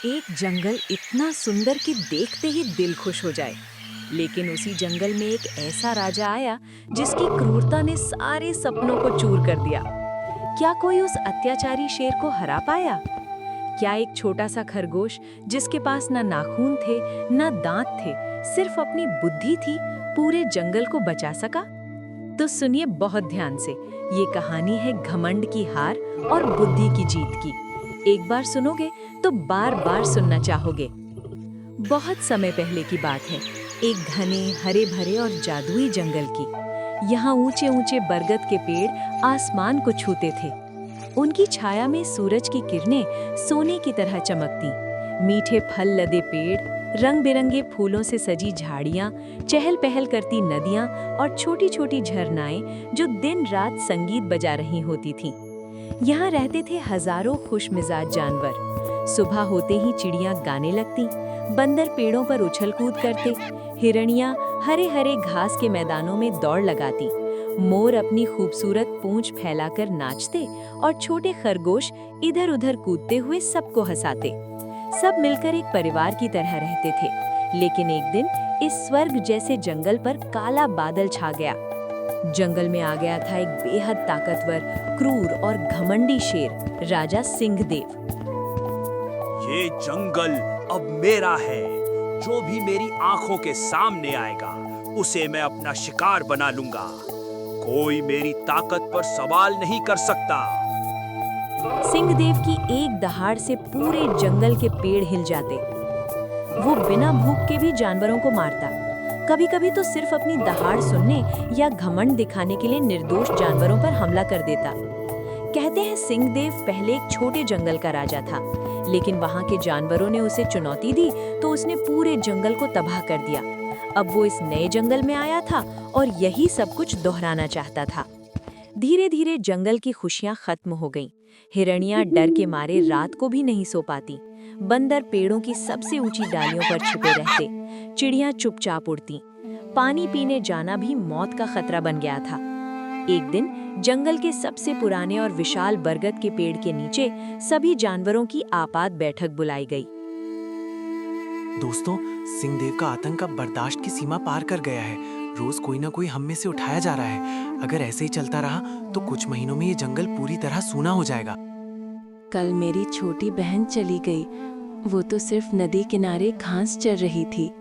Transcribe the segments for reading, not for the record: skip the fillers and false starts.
एक जंगल इतना सुंदर कि देखते ही दिल खुश हो जाए। लेकिन उसी जंगल में एक ऐसा राजा आया जिसकी क्रूरता ने सारे सपनों को चूर कर दिया। क्या कोई उस अत्याचारी शेर को हरा पाया? क्या एक छोटा सा खरगोश जिसके पास न नाखून थे न दांत थे, सिर्फ अपनी बुद्धि थी, पूरे जंगल को बचा सका? तो सुनिए बहुत ध्यान से, ये कहानी है घमंड की हार और बुद्धि की जीत की। एक बार सुनोगे तो बार बार सुनना चाहोगे। बहुत समय पहले की बात है, एक घने हरे भरे और जादुई जंगल की। यहाँ ऊंचे ऊंचे बरगद के पेड़ आसमान को छूते थे। उनकी छाया में सूरज की किरणें सोने की तरह चमकती। मीठे फल लदे पेड़, रंग बिरंगे फूलों से सजी झाड़ियाँ, चहल पहल करती नदियाँ और छोटी छोटी झरनाएं जो दिन रात संगीत बजा रही होती थीं। यहाँ रहते थे हजारों खुशमिजाज जानवर। सुबह होते ही चिड़ियाँ गाने लगती, बंदर पेड़ों पर उछल कूद करते, हिरणियाँ हरे हरे घास के मैदानों में दौड़ लगाती, मोर अपनी खूबसूरत पूंछ फैलाकर नाचते और छोटे खरगोश इधर उधर कूदते हुए सबको हंसाते। सब मिलकर एक परिवार की तरह रहते थे। लेकिन एक दिन इस स्वर्ग जैसे जंगल पर काला बादल छा गया। जंगल में आ गया था एक बेहद ताकतवर, क्रूर और घमंडी शेर, राजा सिंहदेव। ये जंगल अब मेरा है। जो भी मेरी आंखों के सामने आएगा उसे मैं अपना शिकार बना लूंगा। कोई मेरी ताकत पर सवाल नहीं कर सकता। सिंहदेव की एक दहाड़ से पूरे जंगल के पेड़ हिल जाते। वो बिना भूख के भी जानवरों को मारता। कभी कभी तो सिर्फ अपनी दहाड़ सुनने या घमंड दिखाने के लिए निर्दोष जानवरों पर हमला कर देता। कहते हैं सिंहदेव पहले एक छोटे जंगल का राजा था, लेकिन वहाँ के जानवरों ने उसे चुनौती दी तो उसने पूरे जंगल को तबाह कर दिया। अब वो इस नए जंगल में आया था और यही सब कुछ दोहराना चाहता था। धीरे धीरे जंगल की खुशियां खत्म हो गईं। हिरणियां डर के मारे रात को भी नहीं सो पाती। बंदर पेड़ों की सबसे ऊंची डालियों पर छिपे रहते। चिड़ियां चुपचाप उड़ती। पानी पीने जाना भी मौत का खतरा बन गया था। एक दिन जंगल के सबसे पुराने और विशाल बरगद के पेड़ के नीचे सभी जानवरों की आपात बैठक बुलाई गई। दोस्तों, सिंहदेव का आतंक अब बर्दाश्त की सीमा पार कर गया है। रोज कोई ना कोई हम में से उठाया जा रहा है। अगर ऐसे ही चलता रहा तो कुछ महीनों में ये जंगल पूरी तरह सूना हो जाएगा। कल मेरी छोटी बहन चली गई। वो तो सिर्फ नदी किनारे घास चर रही थी।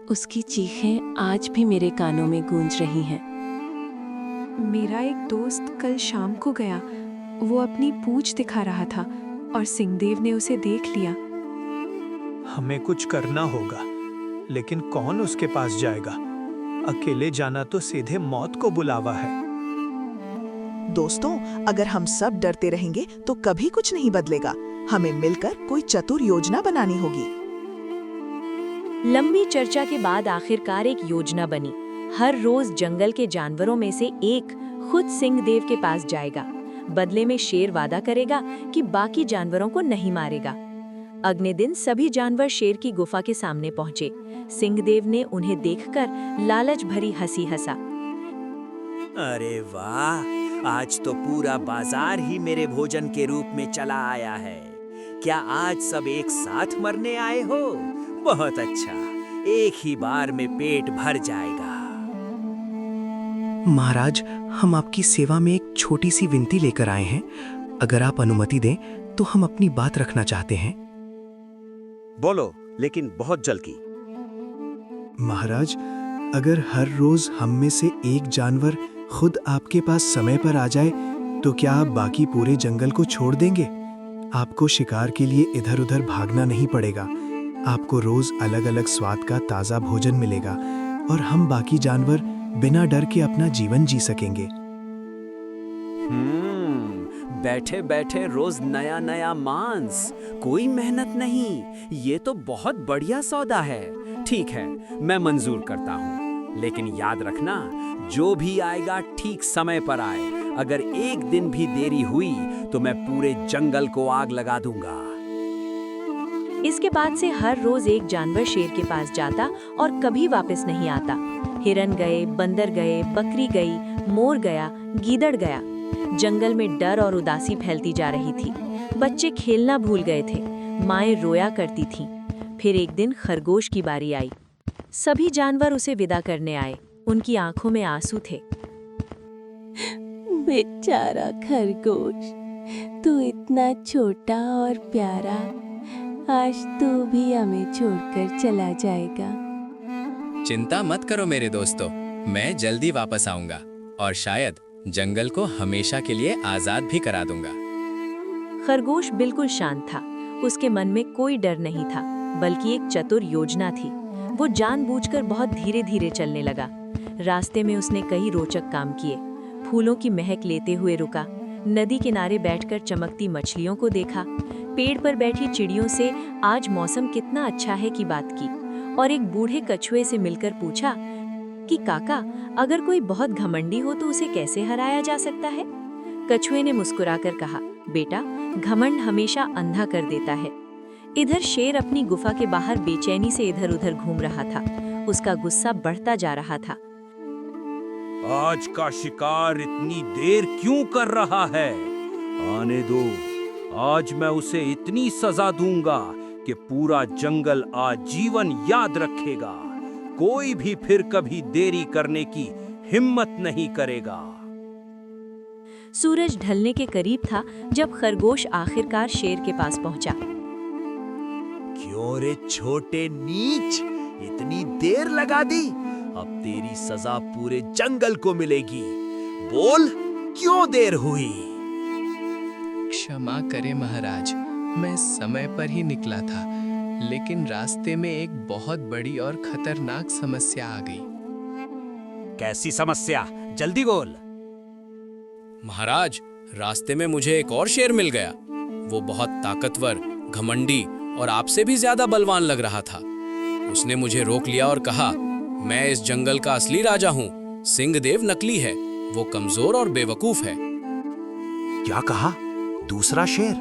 उसकी चीखें आज भी मेरे कानों में गूंज रही हैं। मेरा एक दोस्त कल शाम को गया। वो अपनी पूंछ दिखा रहा था और सिंहदेव ने उसे देख लिया। हमें कुछ करना होगा, लेकिन कौन उसके पास जाएगा? अकेले जाना तो सीधे मौत को बुलावा है। दोस्तों, अगर हम सब डरते रहेंगे तो कभी कुछ नहीं बदलेगा। हमें मिलकर कोई चतुर योजना बनानी होगी। लंबी चर्चा के बाद आखिरकार एक योजना बनी। हर रोज जंगल के जानवरों में से एक खुद सिंहदेव के पास जाएगा। बदले में शेर वादा करेगा कि बाकी जानवरों को नहीं मारेगा। अगले दिन सभी जानवर शेर की गुफा के सामने पहुंचे। सिंहदेव ने उन्हें देखकर लालच भरी हंसी हंसा। अरे वाह, आज तो पूरा बाजार ही मेरे भोजन के रूप में चला आया है। क्या आज सब एक साथ मरने आए हो? बहुत अच्छा, एक ही बार में पेट भर जाएगा। महाराज, हम आपकी सेवा में एक छोटी सी विनती लेकर आए हैं। अगर आप अनुमति दें तो हम अपनी बात रखना चाहते हैं। बोलो, लेकिन बहुत जल्दी। महाराज, अगर हर रोज हम में से एक जानवर खुद आपके पास समय पर आ जाए तो क्या आप बाकी पूरे जंगल को छोड़ देंगे? आपको शिकार के लिए इधर उधर भागना नहीं पड़ेगा। आपको रोज अलग अलग स्वाद का ताज़ा भोजन मिलेगा और हम बाकी जानवर बिना डर के अपना जीवन जी सकेंगे। बैठे बैठे रोज नया नया मांस, कोई मेहनत नहीं। ये तो बहुत बढ़िया सौदा है। ठीक है, मैं मंजूर करता हूँ, लेकिन याद रखना, जो भी आएगा ठीक समय पर आए। अगर एक दिन भी देरी हुई तो मैं पूरे जंगल को आग लगा दूंगा। इसके बाद से हर रोज एक जानवर शेर के पास जाता और कभी वापस नहीं आता। हिरन गए, बंदर गए, बकरी गई, मोर गया, गीदड़ गया। जंगल में डर और उदासी फैलती जा रही थी। बच्चे खेलना भूल गए थे। माएँ रोया करती थीं। फिर एक दिन खरगोश की बारी आई। सभी जानवर उसे विदा करने आए। उनकी आंखों में आंसू थे। बेचारा खरगोश, तू इतना छोटा और प्यारा, आज तू भी हमें छोड़कर चला जाएगा। चिंता मत करो मेरे दोस्तों, मैं जल्दी वापस आऊंगा और शायद जंगल को हमेशा के लिए आजाद भी करा दूंगा। खरगोश बिल्कुल शांत था। उसके मन में कोई डर नहीं था, बल्कि एक चतुर योजना थी। वो जानबूझकर बहुत धीरे धीरे चलने लगा। रास्ते में उसने कई रोचक काम किए। फूलों की महक लेते हुए रुका, नदी किनारे बैठकर चमकती मछलियों को देखा, पेड़ पर बैठी चिड़ियों से आज मौसम कितना अच्छा है की बात की, और एक बूढ़े कछुए से मिलकर पूछा कि काका, अगर कोई बहुत घमंडी हो तो उसे कैसे हराया जा सकता है? कछुए ने मुस्कुराकर कहा, बेटा, घमंड हमेशा अंधा कर देता है। इधर शेर अपनी गुफा के बाहर बेचैनी से इधर उधर घूम रहा था। उसका गुस्सा बढ़ता जा रहा था। आज का शिकार इतनी देर क्यों कर रहा है? आने दो, आज मैं उसे इतनी सजा दूंगा कि पूरा जंगल आजीवन याद रखेगा। कोई भी फिर कभी देरी करने की हिम्मत नहीं करेगा। सूरज ढलने के करीब था जब खरगोश आखिरकार शेर के पास पहुंचा। क्यों रे छोटे नीच, इतनी देर लगा दी? अब तेरी सजा पूरे जंगल को मिलेगी। बोल, क्यों देर हुई? क्षमा करें महाराज, मैं समय पर ही निकला था, लेकिन रास्ते में एक बहुत बड़ी और खतरनाक समस्या आ गई। कैसी समस्या? जल्दी बोल। महाराज, रास्ते में मुझे एक और शेर मिल गया। वो बहुत ताकतवर, घमंडी और आपसे भी ज्यादा बलवान लग रहा था। उसने मुझे रोक लिया और कहा, मैं इस जंगल का असली राजा हूँ। सिंहदेव नकली है, वो कमजोर और बेवकूफ है। क्या कहा? दूसरा शेर?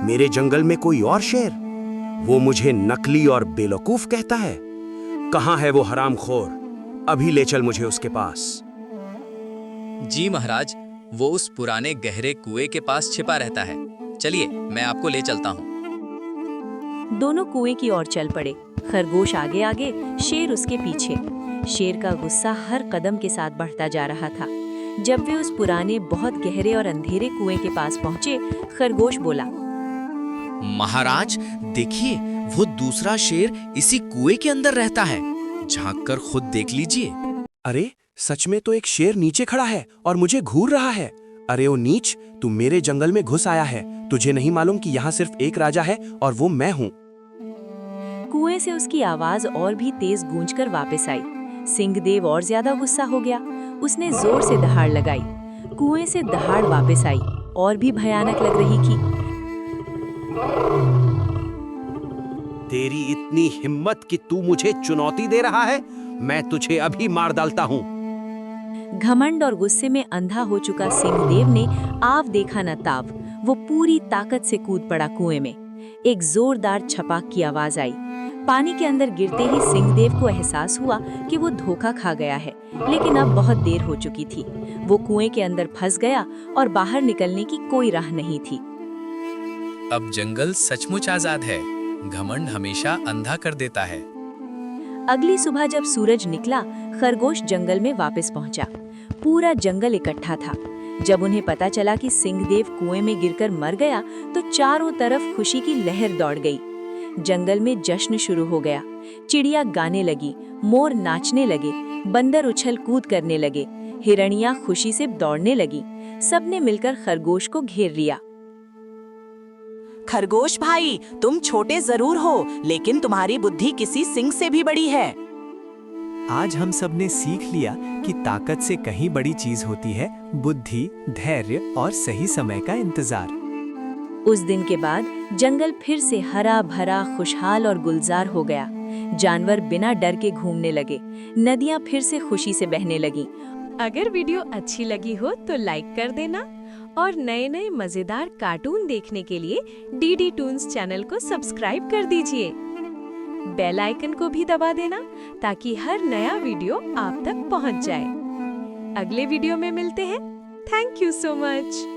मेरे जंगल में कोई और शेर? वो मुझे नकली और बेवकूफ कहता है? कहाँ है वो हरामखोर? अभी ले चल मुझे उसके पास। जी महाराज, वो उस पुराने गहरे कुएं के पास छिपा रहता है। चलिए, मैं आपको ले चलता हूँ। दोनों कुएं की ओर चल पड़े। खरगोश आगे आगे, शेर उसके पीछे। शेर का गुस्सा हर कदम के साथ बढ़ता जा रहा था। जब वे उस पुराने बहुत गहरे और अंधेरे कुएं के पास पहुंचे, खरगोश बोला, महाराज देखिए, वो दूसरा शेर इसी कुएं के अंदर रहता है। झांक कर खुद देख लीजिए। अरे, सच में तो एक शेर नीचे खड़ा है और मुझे घूर रहा है। अरे ओ नीच, तू मेरे जंगल में घुस आया है। तुझे नहीं मालूम कि यहाँ सिर्फ एक राजा है और वो मैं हूँ। कुएं से उसकी आवाज और भी तेज गूंजकर वापस आई। सिंहदेव और ज्यादा गुस्सा हो गया। उसने जोर से दहाड़ लगाई। कुएं से दहाड़ वापस आई, और भी भयानक लग रही थी। तेरी इतनी हिम्मत कि तू मुझे चुनौती दे रहा है? मैं तुझे अभी मार डालता हूँ। घमंड और गुस्से में अंधा हो चुका सिंहदेव ने आव देखा न ताव। वो पूरी ताकत से कूद पड़ा कुएं में। एक जोरदार छपाक की आवाज आई। पानी के अंदर गिरते ही सिंहदेव को एहसास हुआ कि वो धोखा खा गया है, लेकिन अब बहुत देर हो चुकी थी। वो कुएं के अंदर फंस गया और बाहर निकलने की कोई राह नहीं थी। अब जंगल सचमुच आजाद है। घमंड हमेशा अंधा कर देता है। अगली सुबह जब सूरज निकला, खरगोश जंगल में वापस पहुंचा। पूरा जंगल इकट्ठा था। जब उन्हें पता चला कि सिंहदेव कुएं में गिरकर मर गया, तो चारों तरफ खुशी की लहर दौड़ गई। जंगल में जश्न शुरू हो गया। चिड़िया गाने लगी, मोर नाचने लगे, बंदर उछल कूद करने लगे, हिरणियां खुशी से दौड़ने लगी। सबने मिलकर खरगोश को घेर लिया। खरगोश भाई, तुम छोटे जरूर हो, लेकिन तुम्हारी बुद्धि किसी सिंह से भी बड़ी है। आज हम सब ने सीख लिया कि ताकत से कहीं बड़ी चीज होती है बुद्धि, धैर्य और सही समय का इंतजार। उस दिन के बाद जंगल फिर से हरा भरा, खुशहाल और गुलजार हो गया। जानवर बिना डर के घूमने लगे। नदियां फिर से खुशी से बहने लगीं। अगर वीडियो अच्छी लगी हो तो लाइक कर देना, और नए नए मजेदार कार्टून देखने के लिए डीडी टून्स चैनल को सब्सक्राइब कर दीजिए। बेल आइकन को भी दबा देना ताकि हर नया वीडियो आप तक पहुंच जाए। अगले वीडियो में मिलते हैं। Thank you so much.